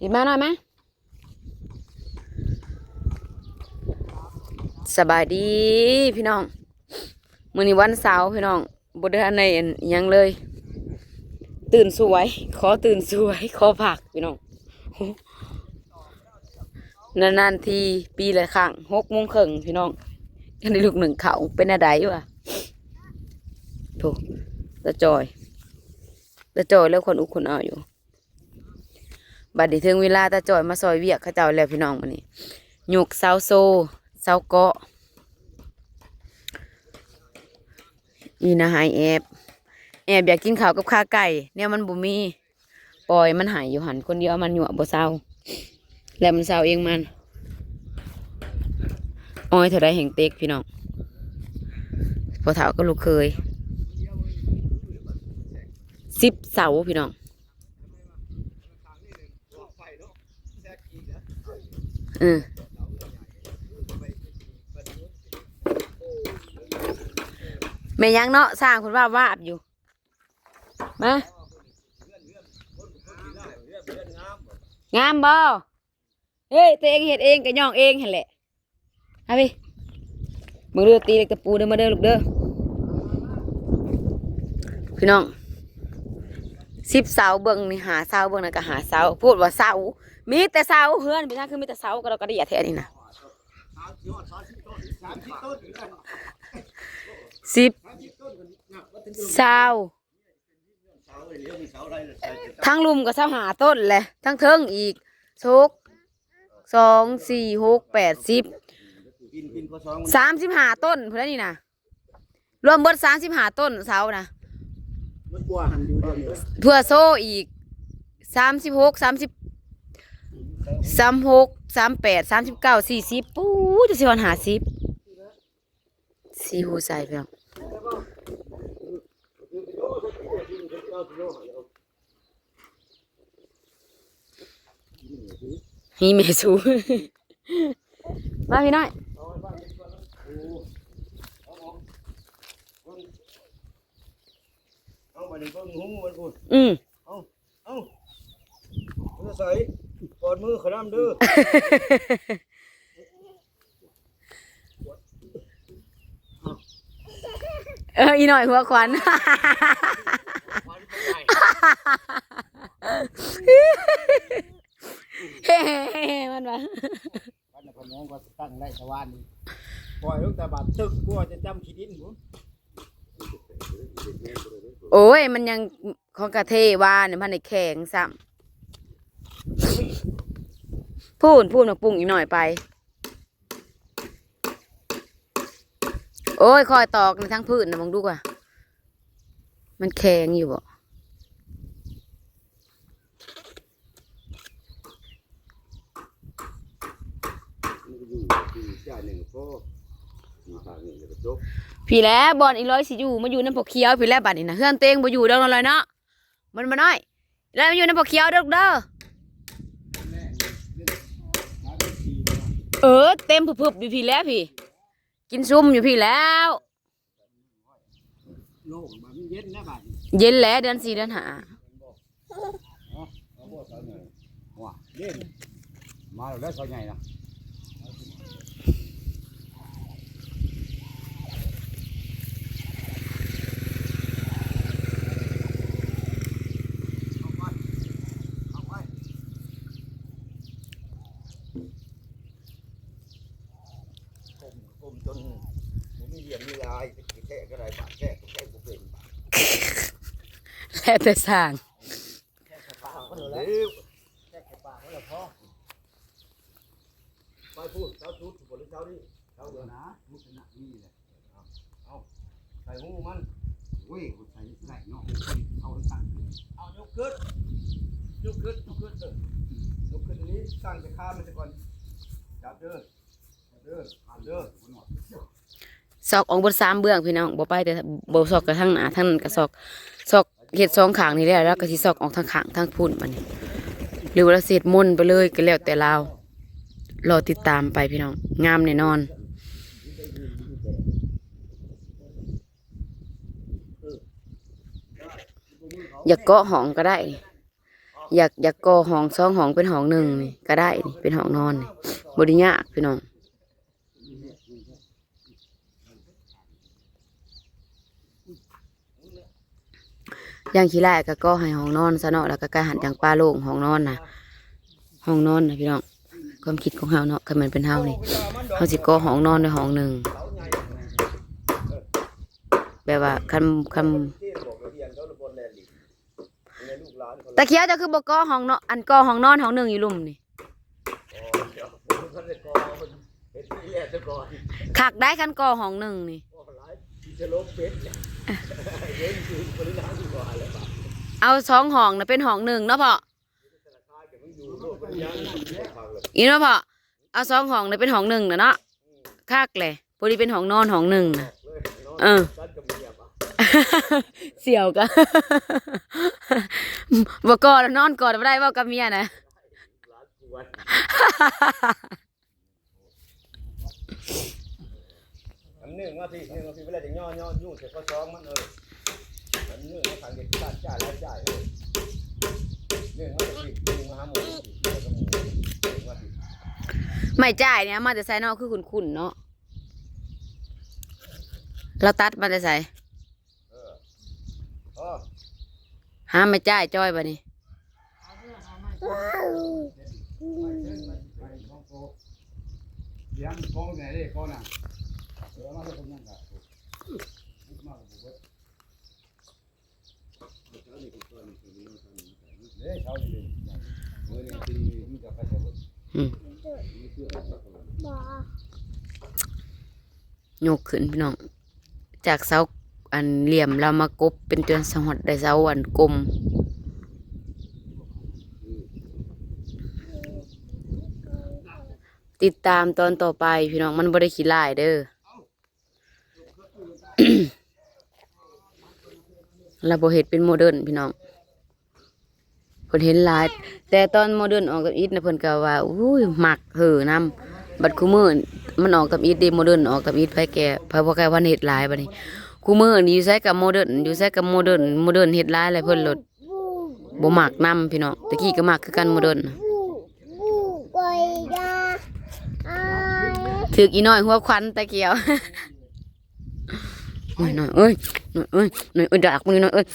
พี่มาหน่อยไหมสบายดีพี่น้องมื้อนี้วันเสาร์พี่น้องบ่ได้ในหยังเลยตื่นสวยขอตื่นสวยขอผักพี่น้องนานๆทีปีละครั้ง6:30พี่น้องอันนี้ลูกหนึ่งเขาเป็นอะไรวะโถตาจอยแล้วคนอุกคนเอาอยู่บัดนี้ถึงเวลาตาจอยมาซอยเวียกเขาเจ้าแล้วพี่น้องมื้อนี้หยุกเสาโซเสาเกาะนี่นะหายแอบอยากกินข้าวกับข้าไก่เนี่ยมันบ่มีปล่อยมันหายอยู่หันคนเดียวมันหยั่วบ่เศร้าแล้วมันเศร้าเองมันอ้อยเท่าไรแห่งเต็กพี่น้องพอเฒ่าก็ลูกเคย10 เสาพี่น้องแม่ยังเนาะสร้างคนว่าบอยู่มางามบ่เฮ้ยตัวเองเห็ดเองกับย่องเองเห็นแหละฮะพี่มึงเลือตีเล็กตะปูเด้อมาเด้อลูกเด้อพี่น้อง10 เสาเบิ่งนี่หาเสาเบิ่งนะก็หาเสาพูดว่าเสามีแต่เสาเฮือนพี่ท่านคือมีแต่เสาก็เราก็ได้อย่าแท้นี่นะ10 เสาทั้งลุมก็เสาหาต้นแหละทั้งเทิงอีกโชก2 4 6 8 10 35ต้นเพื่อนนี่นะรวมเบิด35ต้นเสานะเพื่อโซ่อีก36 30 36 38 39 40ปู้จะสิวัน504หูใส่เพียงมีเมซูมาพี่น้อยมือใส่กอดมือขน้ำดื้ออีหน่อยหัวควันเฮ้มันวะวันนี้ผมน้องก็ตั้งได้ชาวบ้านนี่ปล่อยลูกตาบาดตึกกลัวจะจำขี้ดินผมโอ้ยมันยังของกระเทว่าเนี่ยมันในแข็งซ้ำพูดมาปรุงอีกหน่อยไปโอ้ยคอยตอกในทั้งพื้นนะมองดูก่ะมันแข็งอยู่บ่พี่แล้วบอลอีร้อยสิอยู่มาอยู่น้ำพอเคี้ยวพี่แล้วบัดนี้นะเฮือนเต้งมาอยู่เด้อเลยเนาะมันมาน้อยแล้วมาอยู่น้ำพอเคี้ยวเด้อเต็มผึบอยู่พี่แล้วพี่กินซุ่มอยู่พี่แล้วเย็นแล้วเดือน4 เดือน5มาแล้วเขาใหญ่นะจนผมมีเหลี่ยมมีลายแค่ก็ได้บาดแค่ผมเป็นแล้วแต่สร้างแค่ปากก็เลยแค่ปากก็แล้วพอไปพูดเช้าชุดบนเช้านี่เช้าเดือนนะมุสนะนี่แหละเอาใส่หูมันเว้ยใส่ใส่เนาะเอาสั่งเอายกขึ้นยกขึ้นนี้สั่งจะข้ามมันจะก่อนจับเด้อผ่านเด้อซอกองบน3 เบื้องพี่น้องบ่ไปแต่บ่ซอกกระทั่งหน้าทั้งนั้นก็ซอกเฮ็ด2 ข้างนี่แหละแล้วก็สิซอกออกทางข้างทางพุ่นบัดนี้หรือว่าเศษมนไปเลยก็แล้วแต่เรารอติดตามไปพี่น้องงามแน่นอนอย่าเกาะห้องก็ได้ อยากก่อห้องสองห้องเป็นห้องหนึ่งนี่ก็ได้นี่เป็นห้องนอนนี่บ่ได้ยากพี่น้องอย่างขี้ไล่ก็ก่อให้ห้องนอนซะเนาะแล้วก็กะหันจังปลาโล่งห้องนอนนะห้องนอนนะพี่น้องความคิดของเฮาเนาะคือมันเป็นเฮานี่เฮาสิก่อห้องนอนในห้องหนึ่งแบบว่าคันตะเคียวจะคือบ่ก่อห้องเนาะอันก่อห้องนอนห้องหนึ่งอยู่ลุ่มนี่คักได้คันก่อห้องหนึ่งนี่เอาสองห้องนะเป็นห้องหนึ่งเนาะพ่ออีเนาะพ่อเอาสองห้องนะเป็นห้องหนึ่งนะเนาะคักเลยพอดีเป็นห้องนอนห้องหนึ่งนะเสี่ยวกันบ่ก่อนนอนก่อนไม่ได้ว่ากับเมียนะหนึ่งว่าพี่เวลาจะย่อยุ่งเสร็จก็ซ้อมมันอันหนึ่งมาขังเด็กที่บ้านจ่ายแล้วจ่ายหนึ่งมาสิหนึ่งมาหาหมูแล้วก็หมูมาสิ ไม่จ่ายเนี่ยมาแต่ใส่นอกคือขุ่นๆเนาะเราตัดมาแต่ใส่หาไม่จ่ายจ้อยบ่นี่เลี้ยงกองไหนดิกองน่ะมาเลยคนนั้นค่ะยกขึ้นพี่น้องจากเสาอันเหลี่ยมเรามากบเป็นจนสหดได้เสาอันกลมติดตามตอนต่อไปพี่น้องมันบ่ได้ขี้ลายเด้อ เราบ่เฮ็ดเป็นโมเดิร์นพี่น้องเพิ่นเห็นหลายแต่ตอนโมเดิร์นออกกับอิฐนะเพิ่นก็ว่าอุ้ยมักเห่อนำบัดคุมื้อมันออกกับอิฐเด้โมเดิร์นออกกับอิฐไผแก่ไผบ่แก่วันเฮ็ดหลายบัดนี้คุมื้อนี่อยู่ไสกับโมเดิร์นอยู่ไสกับโมเดิร์นเฮ็ดหลายแล้วเพิ่นลดบ่มักนำพี่น้องตะกี้ก็มักคือกันโมเดิร์นถึกอีน้อยหัวควันตะเกียวหน่อยเอ้ยดักมึงหน่อยเอ้ย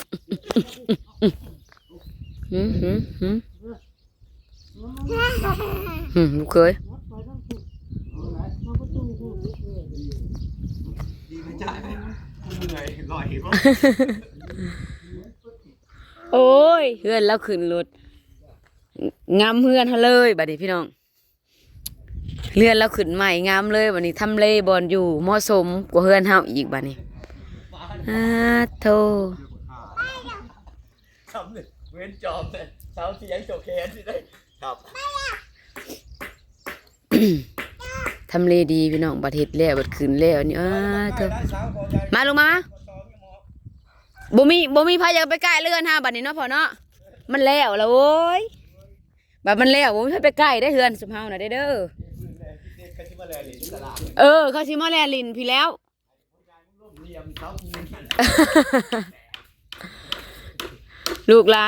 ลูกเคยโอ้ยเพื่อนแล้วขึ้นรถงามเพื่อนเขาเลยบัดนี้พี่น้องเลื่อนแล้วขึ้นใหม่งามเลยบัดนี้ทำเลบอลอยู่เหมาะสมกว่าเพื่อนเฮาอีกบัดนี้โธ่ทำเลยเว้นจอมเลยเท้าที่ยังโจแคนที่ได้ครับทำเลดีพี่น้องบัดเฮ็ดแล้วบัดขึ้นแล้วนี่โธ่มาลงมาบ่มีพายอยากไปใกล้เรือนฮะบัดนี้เนาะพ่อเนาะมันแล้วโว้ยบัดมันแล้วบ่มีพายไปใกล้ได้เฮือนสุมเฮาน่ะเด้อเขาสิมาแลลินพี่แล้วลูกหลา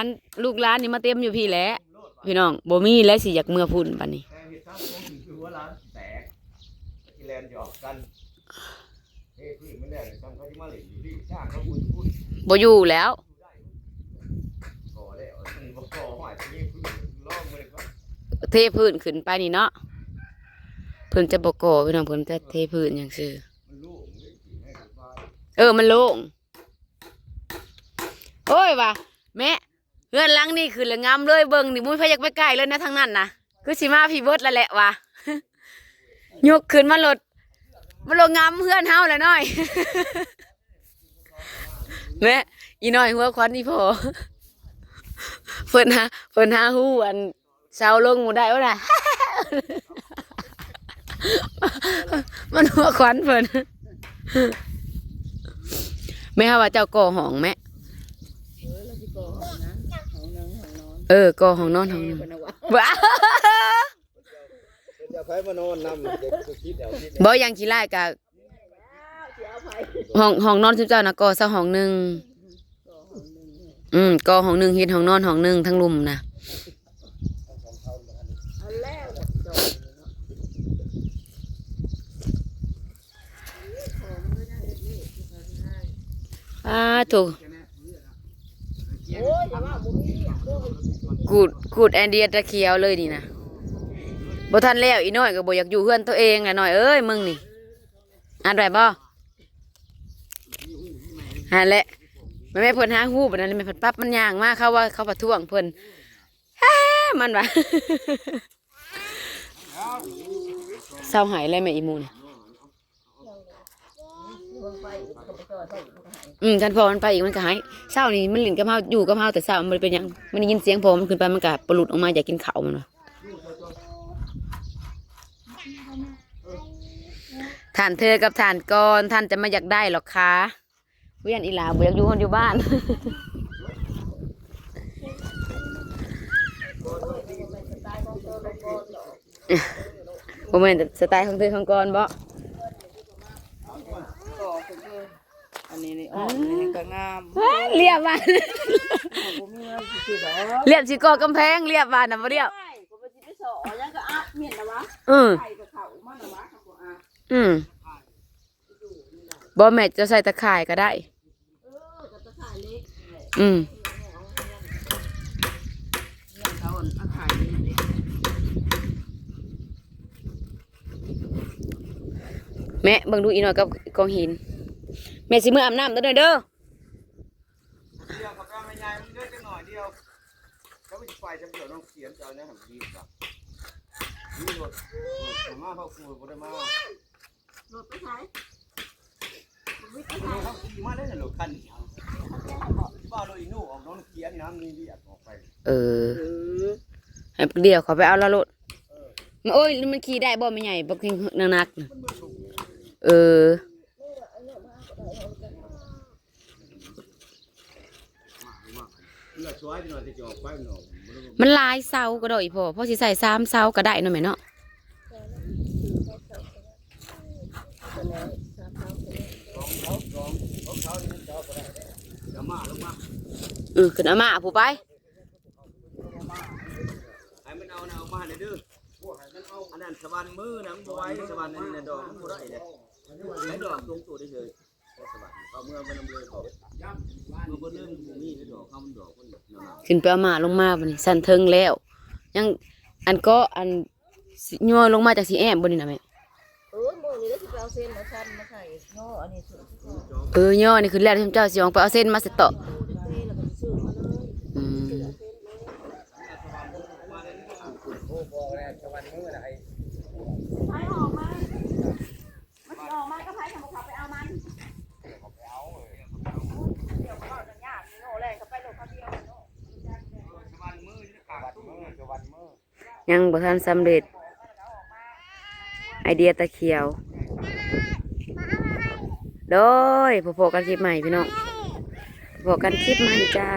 นนี่มาเต็มอยู่พี่แล้วพี่น้องบ่มีแล้วสิอยากเมื่อพุ่นบัดนี้บ่อยู่แล้วเทพื้นขึ้นไปนี่เนาะเพิ่นจะบ่ก่อพี่น้องเพิ่นจะเทพื้นอย่างซื่อมันโล่งโอ้ยว่ะแม่เฮือนหลังนี่คือละงามเลยเบิ่งนี่มุ้ยพาอยากไปใกล้เลยนะทางนั้นนะคือสิมาพี่เบิดแล้วแหละว่ะยกขึ้นมาลดงามเฮือนเฮาแล้วน้อยแม่อีน้อยหัวควันนี่พอเพิ่นหาฮู้อันเซาลงหมู่ได้บ่ล่ะมันหัวควันเพิ่นแม่ว่าเจ้าก่อห้องแม่ก่อห้องนอนห้องนึงว้าบ่ยังขี้ไล่กะห้องนอนเจ้านะก่อซะห้องนึงก่อห้องนึงเฮ็ดห้องนอนห้องนึงทั้งลุมนะ เอาแล้วจบเนาะของไม่ได้เล็กๆก็ได้ ถูก โอ้ยอย่าว่าบ่มีโอ้ย กูดไอเดียตะเคียวเลยนี่นะบ่ทันแล้วอีน้อยก็บ่อยากอยู่เฮือนตัวเองแหละน้อยเอ้ยมึงนี่อ่านได้บ่หาแหละแม่เพิ่นหาฮู้บัดนั้นแม่เพิ่นปั๊บมันย่างมาเขาว่าเขาประท้วงเพิ่นแฮ่มันว่า เศร้าหายเลยแม่อีหมูนี่คันพอมันไปอีกมันก็หายเศร้านี่มันหลินกับเฮาอยู่กับเฮาแต่เศร้ามันบ่ได้เป็นหยังมันได้ยินเสียงพอมันขึ้นไปมันก็ปลุดออกมาอยากกินข้าวมันว่ะท่านเธอกับท่านก่อนท่านจะมาอยากได้หรอกคะเวียนอีหลาบ่อยากอยู่คนอยู่บ้าน บ่แม่นสไตล์ของเธอของก่อนบ่ อันนี้นี่อ๋อนี่ก็งาม เรียบบ้าน บ่มีอะไรสิดอก เรียบสิก่อกำแพงเรียบบ้านน่ะบ่เรียบ ใช่ก็บ่สิไปสอยังก็อัพเมียนนะวะ อือ ไข่กับเขามันนะวะครับบ่อา บ่แม่จะใส่ตะข่ายก็ได้ กับตะข่ายเล็ก อืม เนี่ยเขาเอาข่ายนี่เด็ก แม่เบิ่งดูอีหน่อยกับกองหินแม่สิมื้ออาบน้ำเด้อเด้อ เดียวเขาก็ไม่ใหญ่มันเยอะจังหน่อยเดียวเขาไปไฟจำเดี๋ยวต้องเขียนจะเอาเนี่ยหันดีกว่านี่รถผมมาเขาคุยบ่ได้มาร ถไปใช้วิทย์ไป เขา ใช้ ขี่มาได้รถคันเดียวบ้าโดยอีนู่ออกน้องเขียนน้ำนี่เรียกออกไป เออให้เดี๋ยวเขาไปเอาละโลดโอ้ยมันขี่ได้บ่แม่ใหญ่บ่กินหนักๆน่ะเออ เลือดช่วยหน่อยจะออกไปหน่อย มันหลายเสาก็ได้พอสิใส่3เสาก็ได้เนาะแม่เนาะ ขึ้นเอามาผู้ไป ให้มันเอาเอามาให้ดื้ออันนั้นสวรรค์มือนะมันบ่ไหวสวรรค์นั่นดอกมันบ่ได้เลยให้ดอกตรงตัวได้เลยสวรรค์เอาเมื่อมันนำเลยบอกมันบ่เรื่องมีให้ดอกเขามันดอกมันนั่น ขึ้นไปเอามาลงมาบัดนี้สั่นเทิงแล้ว ยังอันก็อันสิย่อลงมาจากสีแอมบนนี่นะแม่ มื้อนี้ได้สิไปเอาเส้นมาชั้นมาใส่ย่ออันนี้สุด ย่อนี่คือแล้วที่เจ้าสิออกไปเอาเส้นมาเสร็จต่อ ดูเท่แล้วก็ซื้อมาเลย อืม ไผออกมามันออกมาก็ไผทำบ่ขับไปเอามันเดี๋ยวเขาจะยากนี่โน่แลเขาไปโลกเขาเดียวโน่ ยังบ่ทันสำเร็จ ไอเดียตะเขียว โดยพบกันคลิปใหม่พี่น้องพบกันคลิปใหม่จ้า